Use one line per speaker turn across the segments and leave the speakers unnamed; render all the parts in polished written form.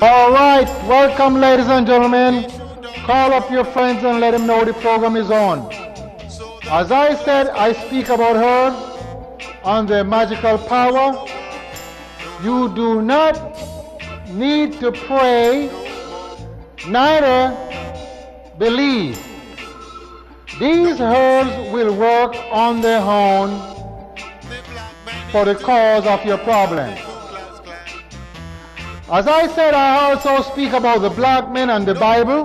All right, welcome, ladies and gentlemen. Call up your friends and let them know the program is on. As I said, I speak about her and their magical power. You do not need to pray, neither believe. These herbs will work on their own for the cause of your problem. As I said, I also speak about the black men and the Bible,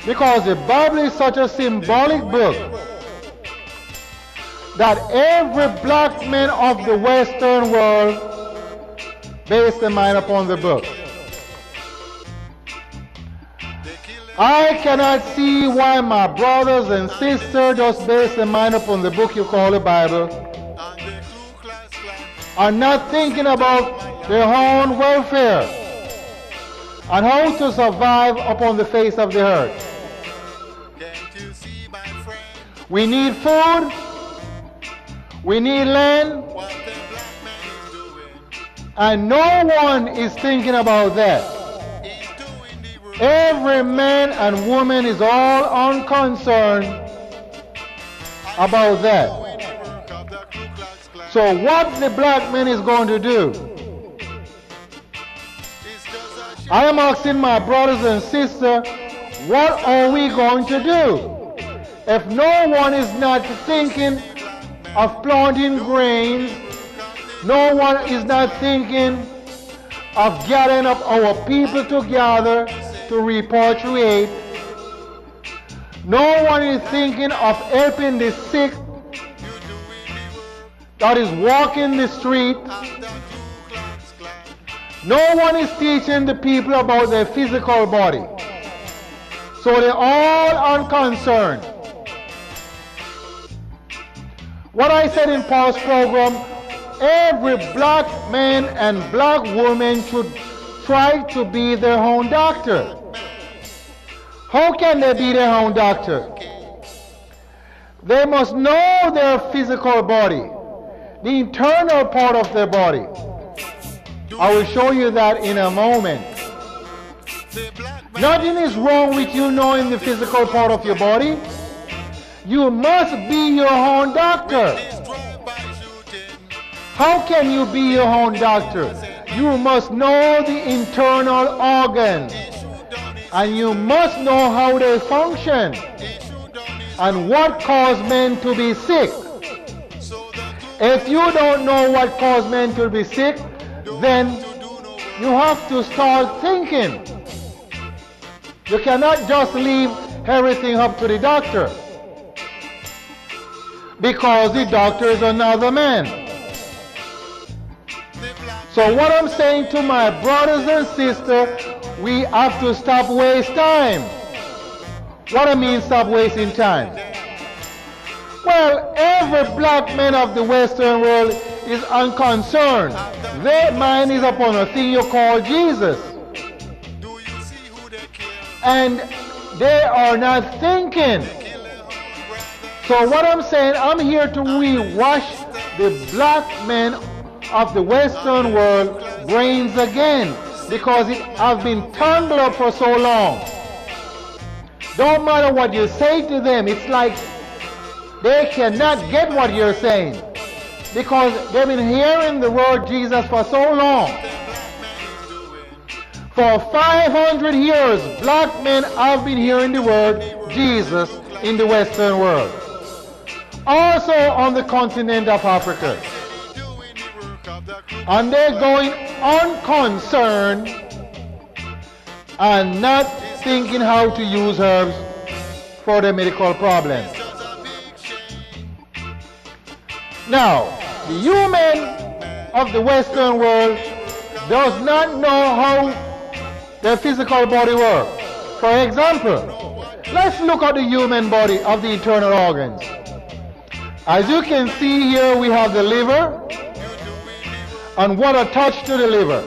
because the Bible is such a symbolic book that every black man of the Western world base their mind upon the book. I cannot see why my brothers and sisters just base their mind upon the book you call the Bible, are not thinking about their own welfare and how to survive upon the face of the earth. We need food, we need land, and no one is thinking about that. Every man and woman is all unconcerned about that. So what the black man is going to do? I am asking my brothers and sisters, what are we going to do? If no one is not thinking of planting grains, no one is not thinking of gathering up our people together to repatriate, no one is thinking of helping the sick that is walking the street, no one is teaching the people about their physical body. So they're all unconcerned. What I said in past program, every black man and black woman should try to be their own doctor. How can they be their own doctor? They must know their physical body, the internal part of their body. I will show you that in a moment. Nothing is wrong with you knowing the physical part of your body. You must be your own doctor. How can you be your own doctor? You must know the internal organs, and you must know how they function and what causes men to be sick. If you don't know what causes men to be sick, then you have to start thinking. You cannot just leave everything up to the doctor, because the doctor is another man. So what I'm saying to my brothers and sisters, we have to stop wasting time. What I mean stop wasting time? Well, every black man of the Western world is unconcerned. Their mind is upon a thing you call Jesus. And they are not thinking. So what I'm saying, I'm here to rewash the black men of the Western world brains again, because it has been tangled up for so long. Don't matter what you say to them, it's like they cannot get what you're saying, because they've been hearing the word Jesus for so long. For 500 years, black men have been hearing the word Jesus in the Western world. Also on the continent of Africa. And they're going unconcerned and not thinking how to use herbs for their medical problems. Now, the human of the Western world does not know how their physical body works. For example, let's look at the human body of the internal organs. As you can see here, we have the liver, and what attached to the liver.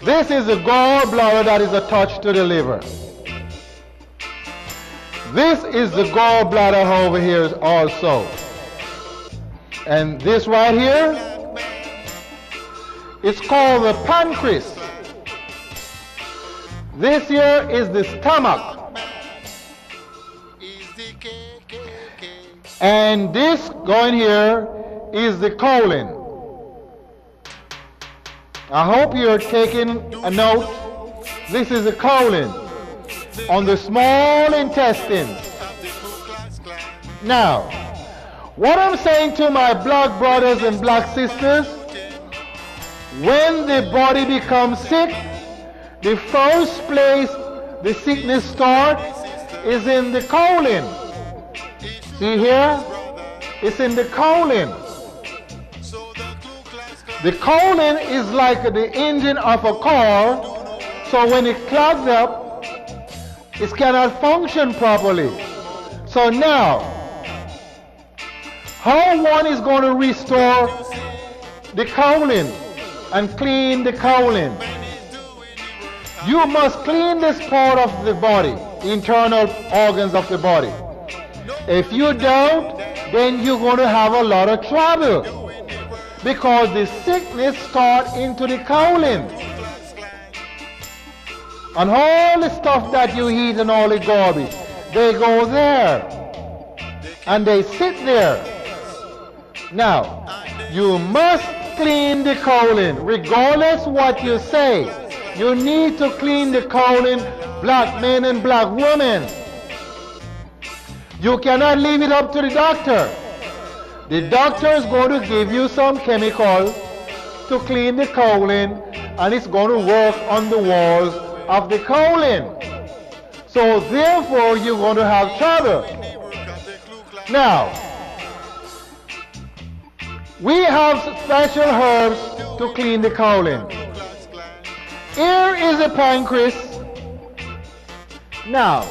This is the gallbladder that is attached to the liver. This is the gallbladder over here also. And this right here It's called the pancreas. This here is the stomach. And this going here is the colon. I hope you're taking a note. This is the colon on the small intestines. Now, what I'm saying to my black brothers and black sisters, when the body becomes sick, the first place the sickness starts is in the colon. See here? It's in the colon. The colon is like the engine of a car, so when it clogs up, it cannot function properly. So now, how one is going to restore the colon and clean the colon? You must clean this part of the body, the internal organs of the body. If you don't, then you're going to have a lot of trouble, because the sickness starts into the colon. And all the stuff that you eat and all the garbage, they go there. And they sit there. Now, you must clean the colon, regardless what you say. You need to clean the colon, black men and black women. You cannot leave it up to the doctor. The doctor is going to give you some chemical to clean the colon, and it's going to work on the walls of the colon. So therefore, you're going to have trouble. Now, we have special herbs to clean the colon. Here is the pancreas. Now,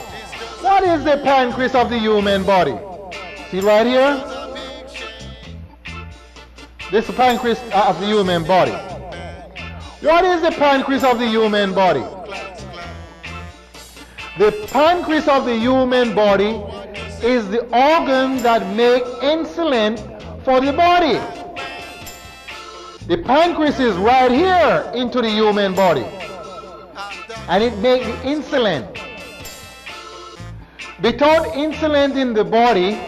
what is the pancreas of the human body? See right here? This is the pancreas of the human body. What is the pancreas of the human body? The pancreas of the human body is the organ that makes insulin for the body. The pancreas is right here into the human body, and it makes the insulin. Without insulin in the body,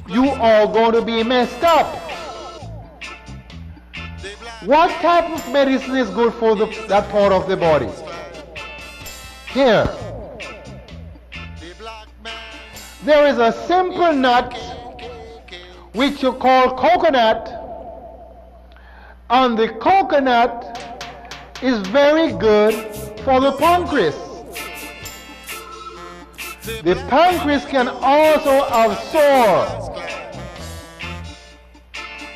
you are going to be messed up. What type of medicine is good for that part of the body? Here. There is a simple nut which you call coconut, and the coconut is very good for the pancreas. The pancreas can also absorb.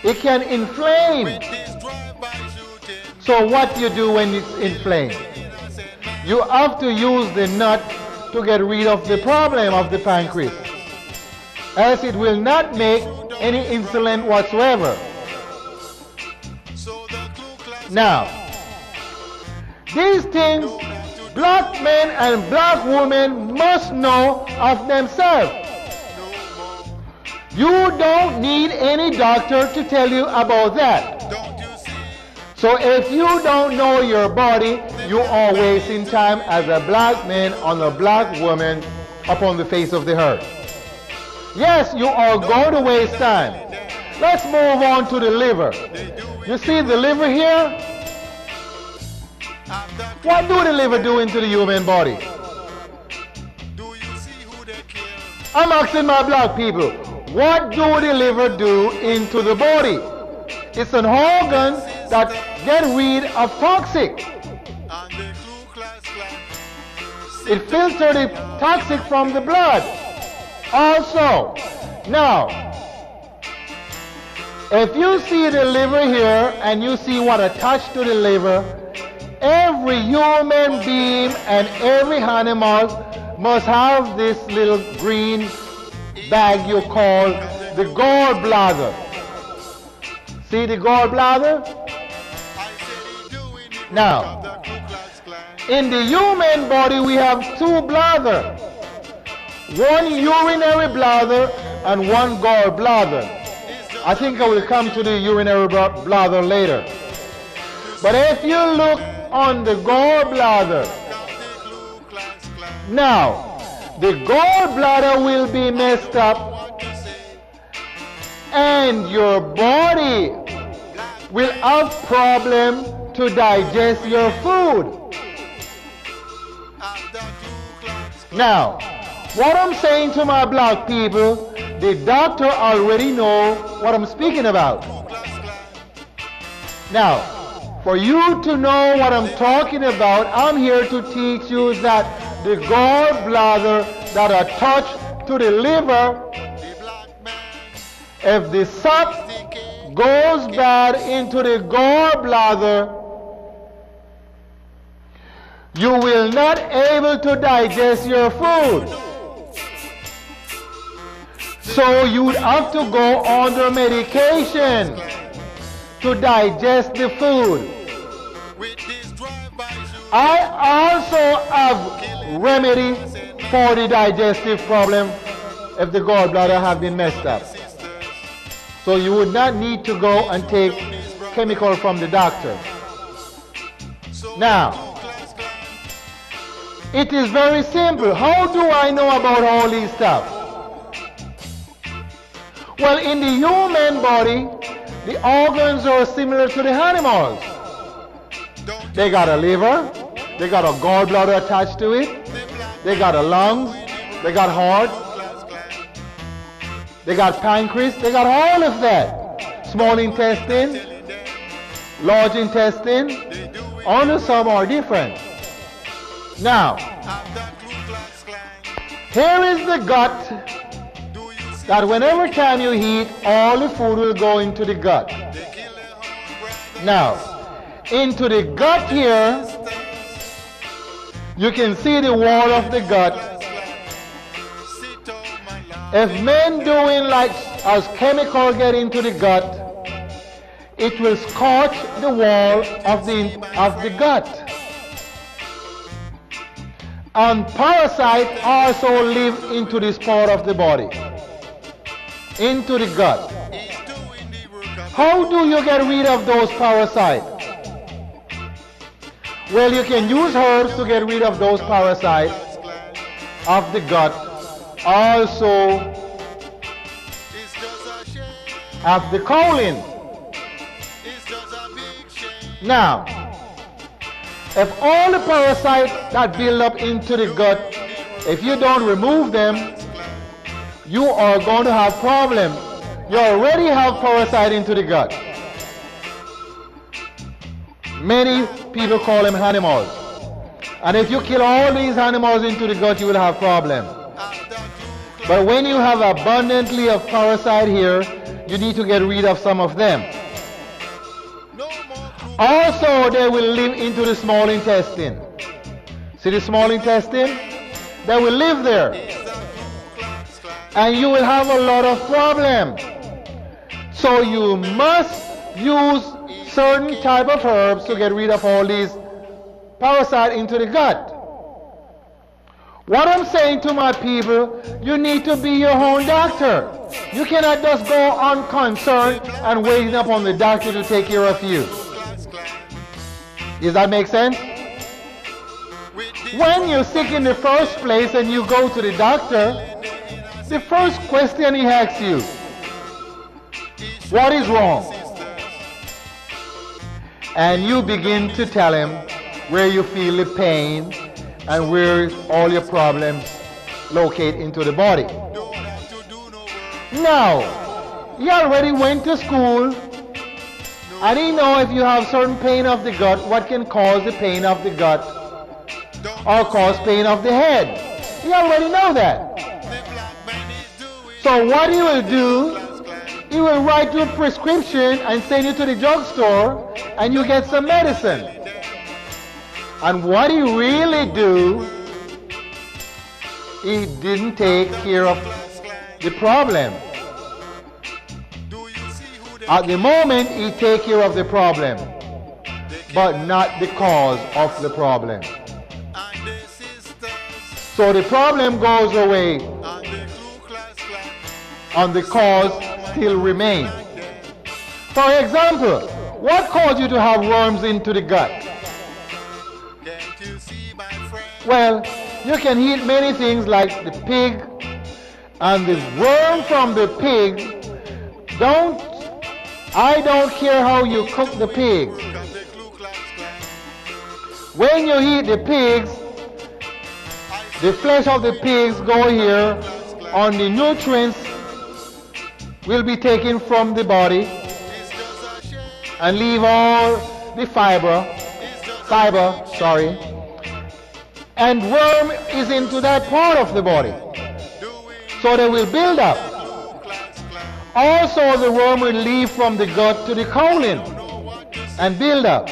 It can inflame. So what do you do when it's inflamed? You have to use the nut to get rid of the problem of the pancreas, else it will not make any insulin whatsoever. Now, these things black men and black women must know of themselves. You don't need any doctor to tell you about that. So if you don't know your body, you are wasting time as a black man on a black woman upon the face of the earth. Yes, you are going to waste time. Let's move on to the liver. You see the liver here? What do the liver do into the human body? I'm asking my black people, what do the liver do into the body? It's an organ that gets rid of toxic. It filters the toxic from the blood. Also, now, if you see the liver here and you see what attached to the liver, every human being and every animal must have this little green bag you call the gallbladder. See the gallbladder? Now, in the human body we have two bladders. One urinary bladder and one gallbladder. I think I will come to the urinary bladder later. But if you look on the gallbladder, now the gallbladder will be messed up and your body will have problem to digest your food. Now, what I'm saying to my black people, the doctor already know what I'm speaking about. Now, for you to know what I'm talking about, I'm here to teach you that the gallbladder that are attached to the liver, if the sap goes bad into the gallbladder, you will not able to digest your food. So you would have to go under medication to digest the food. I also have remedy for the digestive problem if the gallbladder have been messed up. So you would not need to go and take chemical from the doctor. Now, it is very simple. How do I know about all these stuff? Well, in the human body, the organs are similar to the animals. They got a liver, they got a gallbladder attached to it, they got a lungs, they got heart, they got pancreas, they got all of that. Small intestine, large intestine, only some are different. Now, here is the gut that whenever time you eat, all the food will go into the gut. Now, into the gut here, you can see the wall of the gut. If men doing like as chemical get into the gut, it will scorch the wall of the gut. And parasites also live into this part of the body, into the gut. How do you get rid of those parasites? Well, you can use herbs to get rid of those parasites of the gut. Also, of the colon. Now, if all the parasites that build up into the gut, if you don't remove them, you are going to have problems. You already have parasite into the gut. Many people call them animals. And if you kill all these animals into the gut, you will have problems. But when you have abundantly of parasite here, you need to get rid of some of them. Also, they will live into the small intestine. See the small intestine? They will live there. And you will have a lot of problems. So you must use certain type of herbs to get rid of all these parasites into the gut. What I'm saying to my people, you need to be your own doctor. You cannot just go unconcerned and waiting upon the doctor to take care of you. Does that make sense? When you're sick in the first place and you go to the doctor, the first question he asks you, what is wrong? And you begin to tell him where you feel the pain and where all your problems locate into the body. Now, he already went to school and he know if you have certain pain of the gut, what can cause the pain of the gut or cause pain of the head. He already know that. So what he will do, he will write you a prescription and send you to the drugstore and you get some medicine. And what he really do, he didn't take care of the problem. At the moment, he take care of the problem, but not the cause of the problem. So the problem goes away, and the cause still remains. For example, what caused you to have worms into the gut? Well, you can eat many things like the pig, and the worm from the pig, I don't care how you cook the pigs. When you eat the pigs, the flesh of the pigs go here, and the nutrients will be taken from the body and leave all the fiber, and worm is into that part of the body. So they will build up. Also the worm will leave from the gut to the colon and build up.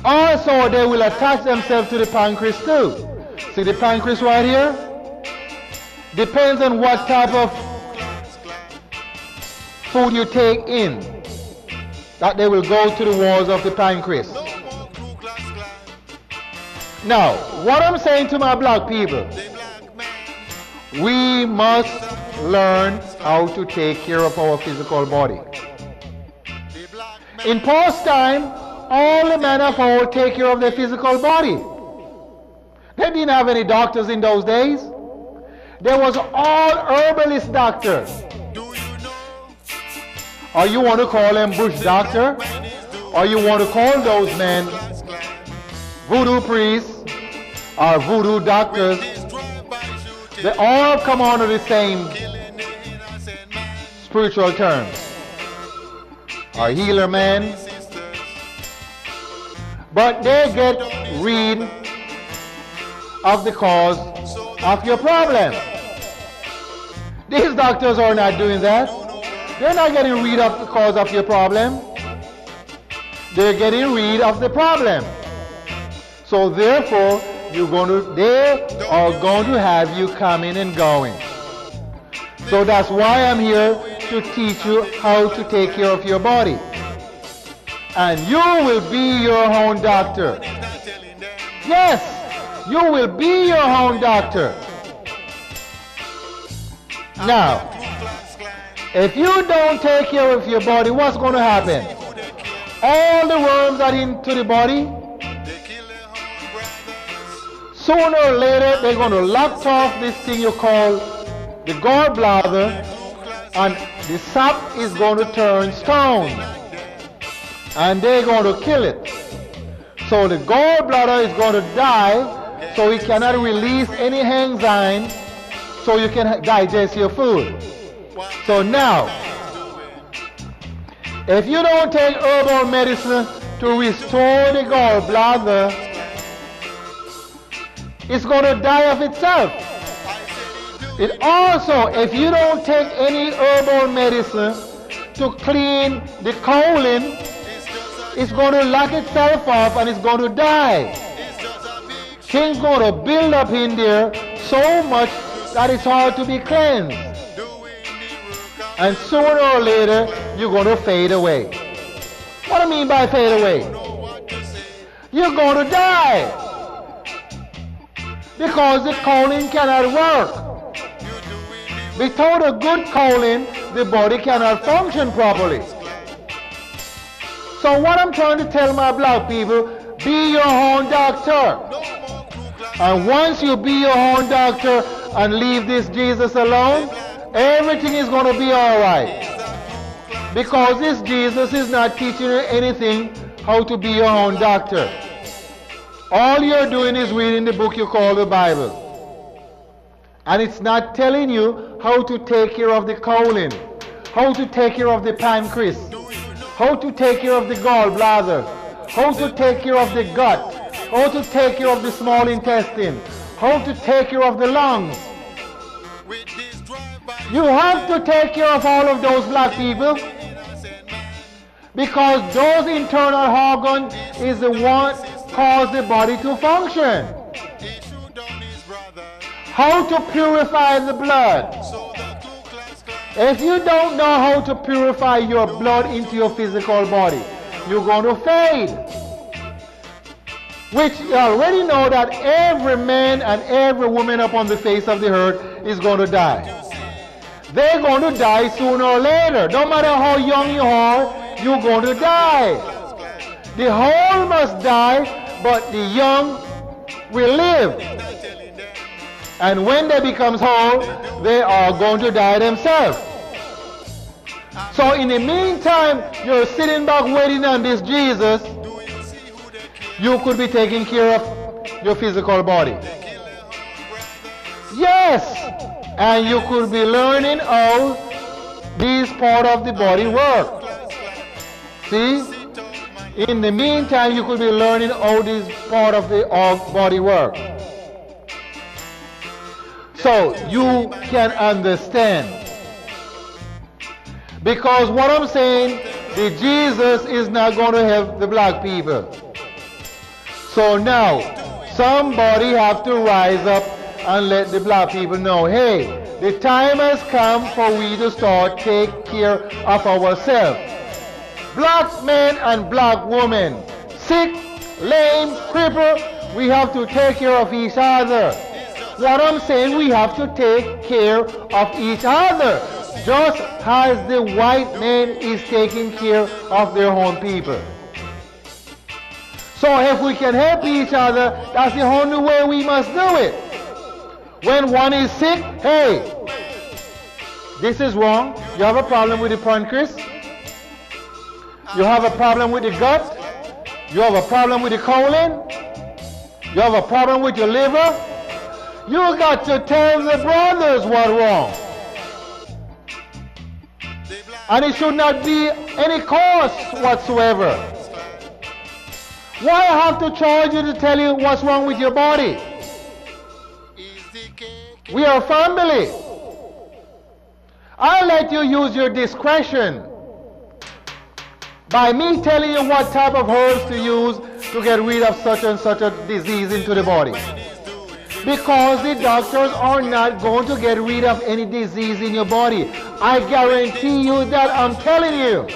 Also they will attach themselves to the pancreas too. See the pancreas right here? Depends on what type of food you take in, that they will go to the walls of the pancreas. Now, what I'm saying to my black people, we must learn how to take care of our physical body. In past time, all the men of old take care of their physical body. They didn't have any doctors in those days. There was all herbalist doctors. Or you want to call them bush doctor, or you want to call those men voodoo priests or voodoo doctors. They all come under the same spiritual terms. Or healer man. But they get rid of the cause of your problem. These doctors are not doing that. They're not getting rid of the cause of your problem. They're getting rid of the problem. So therefore, they are going to have you coming and going. So that's why I'm here to teach you how to take care of your body. And you will be your own doctor. Yes, you will be your own doctor. Now, if you don't take care of your body, what's going to happen? All the worms are into the body. Sooner or later, they're going to lock off this thing you call the gallbladder, and the sap is going to turn stone. And they're going to kill it. So the gallbladder is going to die, so it cannot release any enzyme, so you can digest your food. So now, if you don't take herbal medicine to restore the gallbladder, it's going to die of itself. It also, if you don't take any herbal medicine to clean the colon, it's going to lock itself up and it's going to die. Things going to build up in there so much that it's hard to be cleansed. And sooner or later, you're going to fade away. What do I mean by fade away? You're going to die. Because the colon cannot work. Without a good colon, the body cannot function properly. So what I'm trying to tell my black people, be your own doctor. And once you be your own doctor and leave this Jesus alone, everything is going to be alright. Because this Jesus is not teaching you anything how to be your own doctor. All you're doing is reading the book you call the Bible. And it's not telling you how to take care of the colon, how to take care of the pancreas, how to take care of the gallbladder, how to take care of the gut, how to take care of the small intestine, how to take care of the lungs. You have to take care of all of those black people, because those internal organs is the one cause the body to function. How to purify the blood. If you don't know how to purify your blood into your physical body, you're going to fade. Which you already know that every man and every woman upon the face of the earth is going to die. they're going to die sooner or later. No matter how young you are, you're going to die. The old must die, but the young will live. And when they become old, they are going to die themselves. So in the meantime, you're sitting back waiting on this Jesus, you could be taking care of your physical body. Yes, and you could be learning how these part of the body work. See? In the meantime, you could be learning how this part of the body work. So you can understand. Because what I'm saying, the Jesus is not going to help the black people. So now, somebody have to rise up and let the black people know, hey, the time has come for we to start take care of ourselves. Black men and black women, sick, lame, crippled, we have to take care of each other. What I'm saying, we have to take care of each other, just as the white man is taking care of their own people. So if we can help each other, that's the only way we must do it. When one is sick, hey, this is wrong. You have a problem with the pancreas. You have a problem with the gut. You have a problem with the colon. You have a problem with your liver. You got to tell the brothers what's wrong. And it should not be any cost whatsoever. Why have to charge you to tell you what's wrong with your body? We are family. I'll let you use your discretion by me telling you what type of herbs to use to get rid of such and such a disease into the body. Because the doctors are not going to get rid of any disease in your body. I guarantee you that, I'm telling you.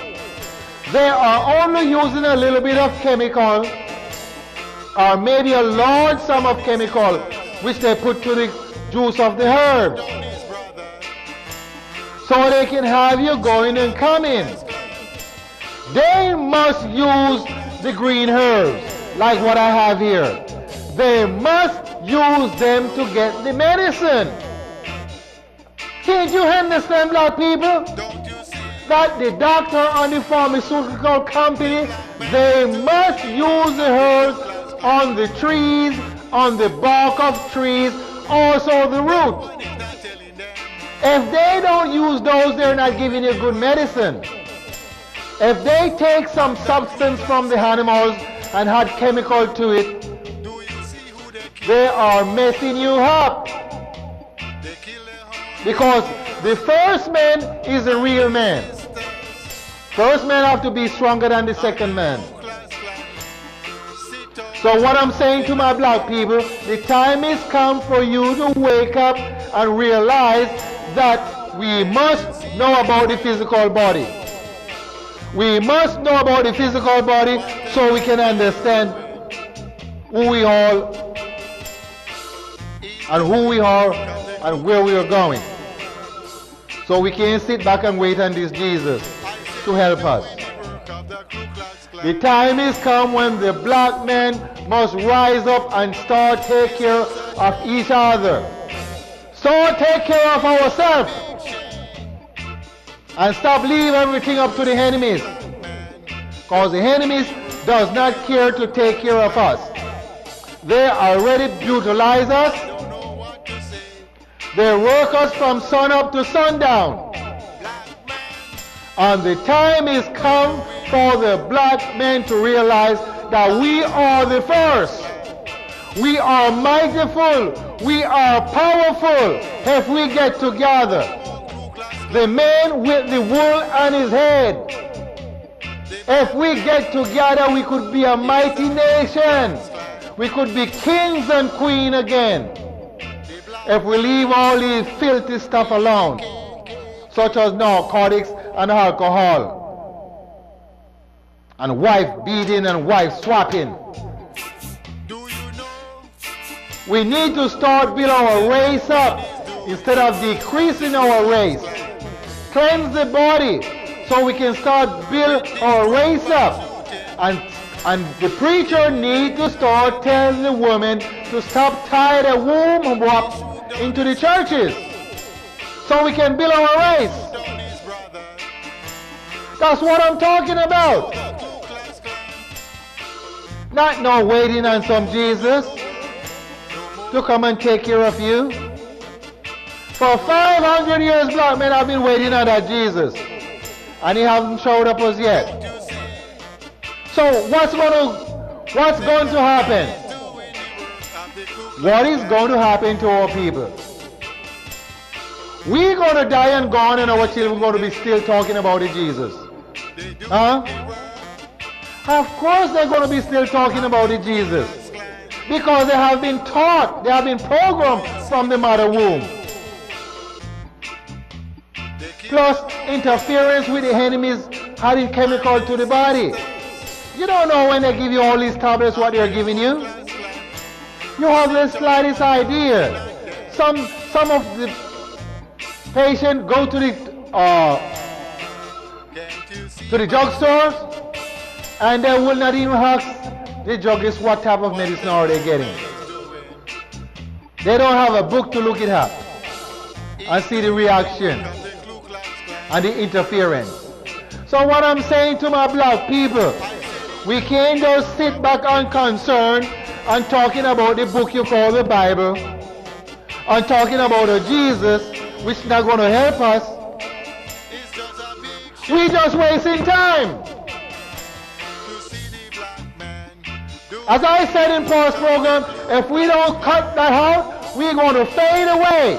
They are only using a little bit of chemical, or maybe a large sum of chemical, which they put to the juice of the herbs. So they can have you going and coming. They must use the green herbs, like what I have here. They must use them to get the medicine. Can't you understand, black people? That the doctor and the pharmaceutical company, they must use the herbs on the trees, on the bark of trees, also the root. If they don't use those, they're not giving you good medicine. If they take some substance from the animals and add chemical to it, they are messing you up. Because the first man is a real man. First man have to be stronger than the second man. So what I'm saying to my black people, the time is come for you to wake up and realize that we must know about the physical body. We must know about the physical body so we can understand who we are and where we are going. So we can't sit back and wait on this Jesus to help us. The time is come when the black men must rise up and start take care of each other. Start take care of ourselves. And stop leaving everything up to the enemies. Because the enemies does not care to take care of us. They already brutalize us. They work us from sun up to sundown. And the time is come for the black men to realize that we are the first. We are mightyful. We are powerful if we get together. The man with the wool on his head. If we get together, we could be a mighty nation. We could be kings and queens again. If we leave all these filthy stuff alone, such as narcotics and alcohol, and wife beating and wife swapping. We need to start building our race up instead of decreasing our race. cleanse the body so we can start build our race up. And the preacher needs to start telling the women to stop tying the womb up into the churches so we can build our race. That's what I'm talking about. Not no waiting on some Jesus to come and take care of you. For 500 years, black men have been waiting on that Jesus, and he hasn't showed up as yet. So what's going to happen? What is going to happen to our people? We're going to die and gone, and our children are going to be still talking about the Jesus. Huh? Of course they're going to be still talking about the Jesus. Because they have been taught, they have been programmed from the mother womb. Plus interference with the enemies adding chemical to the body. You don't know when they give you all these tablets what they're giving you. You have the slightest idea. Some of the patients go to the drugstores and they will not even ask the druggist what type of medicine are they getting. They don't have a book to look it up and see the reaction and the interference. So what I'm saying to my black people, we can't just sit back unconcerned and talking about the book you call the Bible and talking about a Jesus which is not going to help us. We just wasting time. As I said in past program, if we don't cut that out, we're going to fade away.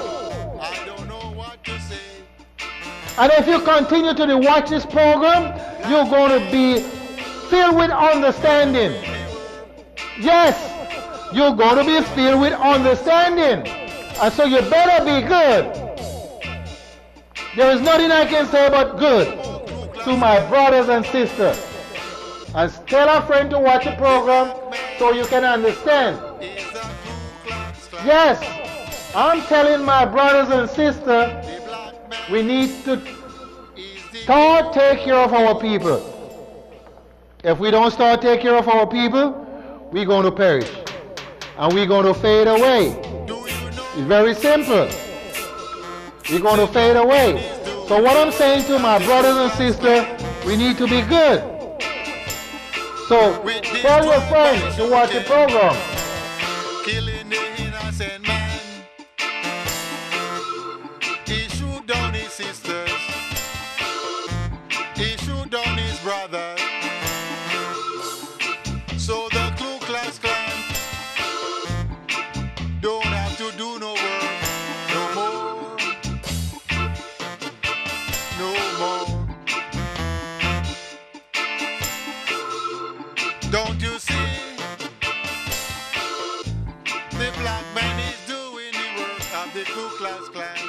And if you continue to watch this program, you're going to be filled with understanding. Yes, you're going to be filled with understanding. And so you better be good. There is nothing I can say but good to my brothers and sisters. And tell a friend to watch the program so you can understand. Yes, I'm telling my brothers and sisters, we need to start take care of our people. If we don't start take care of our people, we're going to perish. And we're going to fade away. It's very simple. We're going to fade away. So what I'm saying to my brothers and sisters, we need to be good. So tell your friends to watch the program.
Killing the innocent man. He shoot down his sisters. He shoot down his brother. So the Ku Klux Klan don't have to do no work no more. No more. Don't you see? The black man is doing the work of the Ku Klux Klan.